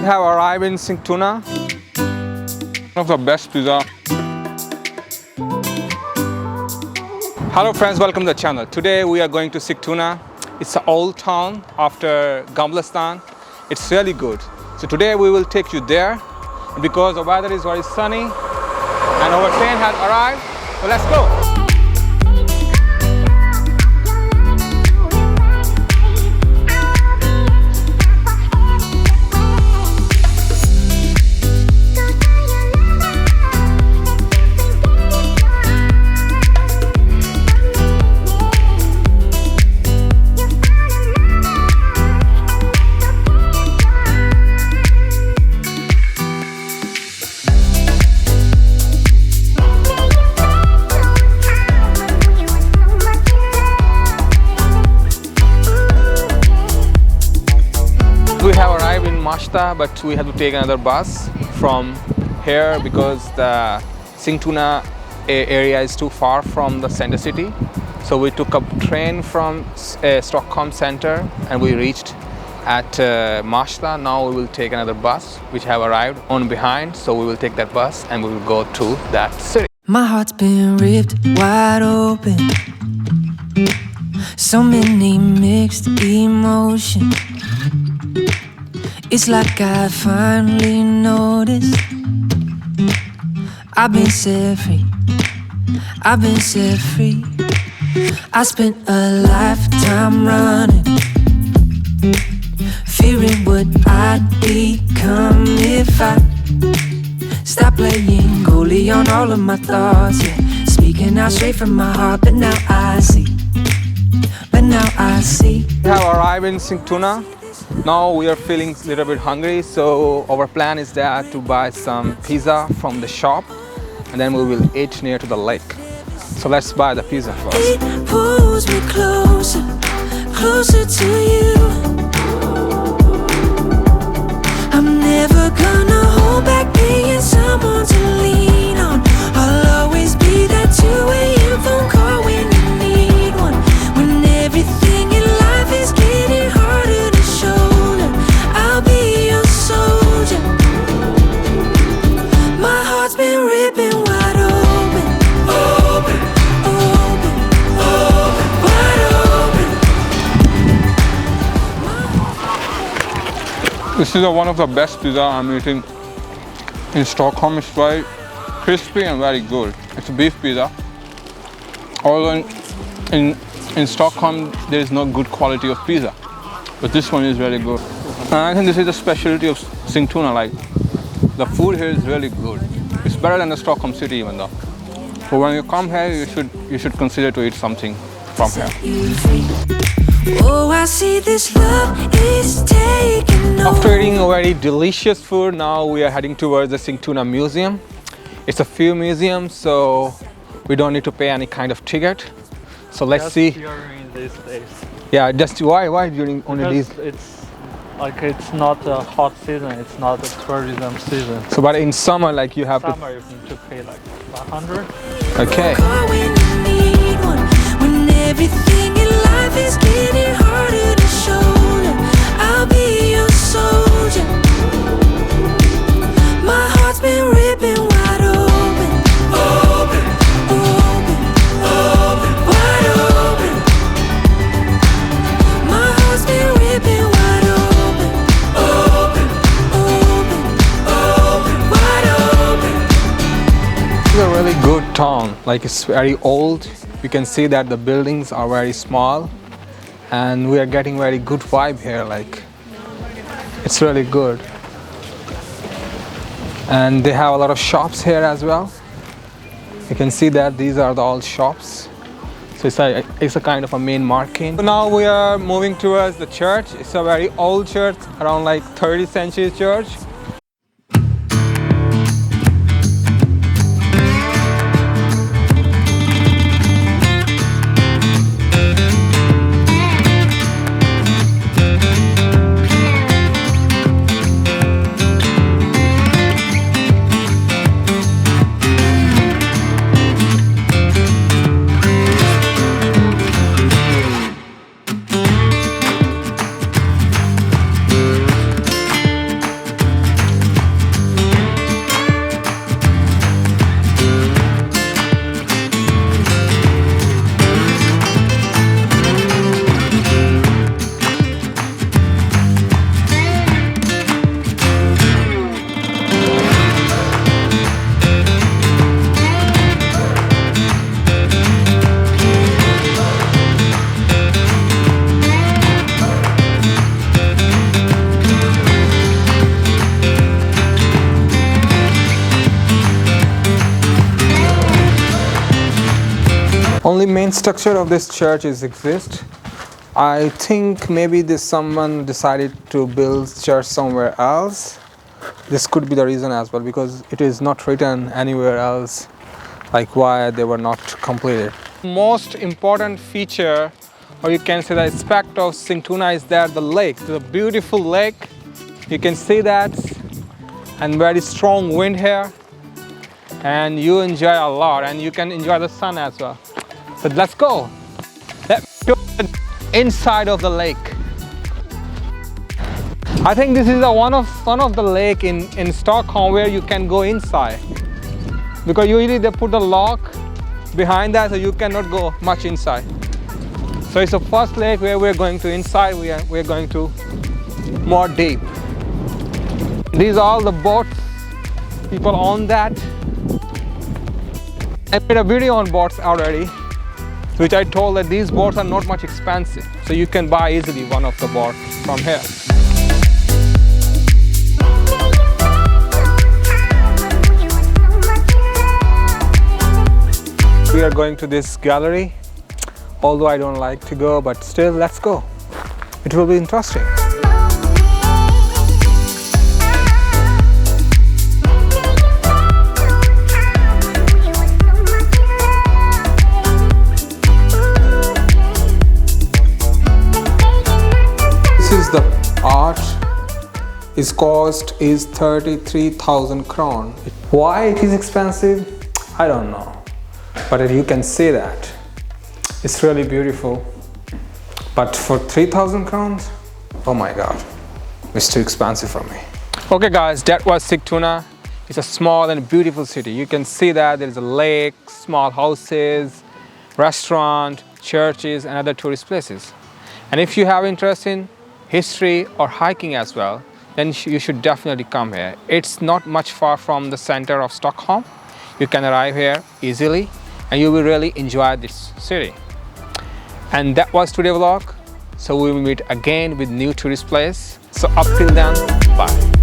have arrived in Sigtuna. One of the best pizza. Hello friends, welcome to the channel. Today we are going to Sigtuna. It's an old town after Gamlastan. It's really good. So today we will take you there. And because the weather is very sunny and our train has arrived, so let's go. We have arrived in Mashta, but we have to take another bus from here because the Sigtuna area is too far from the center city. So we took a train from Stockholm center and we reached at Mashta. Now we will take another bus which have arrived on behind. So we will take that bus and we will go to that city. My heart's been ripped wide open. So many mixed emotions. It's like I finally noticed I've been set free. I've been set free. I spent a lifetime running, fearing what I'd become if I stopped playing goalie on all of my thoughts, yeah. Speaking out straight from my heart, but now I see. But now I see. We have arrived in Sigtuna. Now we are feeling a little bit hungry, so our plan is that to buy some pizza from the shop and then we will eat near to the lake. So let's buy the pizza first. It pulls me closer, closer to you. I'm never gonna hold back being someone to lean on. I'll always be that 2 a.m. phone call when you need one. When everything in life is getting harder to shoulder, I'll be your soldier. My heart's been ripping wide open. Open, open, open, wide open. This is one of the best pizza I'm eating in Stockholm. It's very crispy and very good. It's a beef pizza. Although in Stockholm there is no good quality of pizza, but this one is really good. And I think this is the specialty of Sigtuna. Like, the food here is really good. It's better than the Stockholm city even though. But when you come here, you should consider to eat something from here. Oh, I see this love is taking over. After eating a very delicious food, now we are heading towards the Sigtuna Museum. It's a few museums, so we don't need to pay any kind of ticket. So let's see. During these days. Yeah, just why during only Because these? it's like it's not a hot season. It's not a tourism season. So, but in summer, like you have Summer you need to pay like 100. to. Okay. When you need one, when everything in life is getting harder to shoulder, I'll be your soldier. My heart's been ripping wide open. Open, open, open, wide open. My heart's been ripping wide open. Open, open, open, wide open. It's a really good town. Like, it's very old. You can see that the buildings are very small, and we are getting very good vibe here. Like, it's really good. And they have a lot of shops here as well. You can see that these are the all shops. So it's a kind of a main market. So now we are moving towards the church. It's a very old church, around like 30th century church. Only main structure of this church is exist. I think maybe someone decided to build church somewhere else. This could be the reason as well, because it is not written anywhere else like why they were not completed. Most important feature, or you can say the aspect of Sigtuna, is that the lake, the beautiful lake. You can see that, and very strong wind here, and you enjoy a lot, and you can enjoy the sun as well. So let's go. Let's go inside of the lake. I think this is one of the lake in Stockholm where you can go inside, because usually they put the lock behind that, so you cannot go much inside. So it's the first lake where we're going to inside. We're going to more deep. These are all the boats. People own that. I made a video on boats already, which I told that these boats are not much expensive, so you can buy easily one of the boats from here. We are going to this gallery, although I don't like to go, but still, let's go. It will be interesting. This is the art. Its cost is 33,000 kron. Why it is expensive? I don't know. But you can see that it's really beautiful, but for 3,000 crowns, oh my god, it's too expensive for me. Okay guys, that was Sigtuna. It's a small and beautiful city. You can see that there is a lake, small houses, restaurant, churches, and other tourist places. And if you have interest in history or hiking as well, then you should definitely come here. It's not much far from the center of Stockholm. You can arrive here easily, and you will really enjoy this city. And that was today's vlog. So we will meet again with new tourist place. So up till then, bye.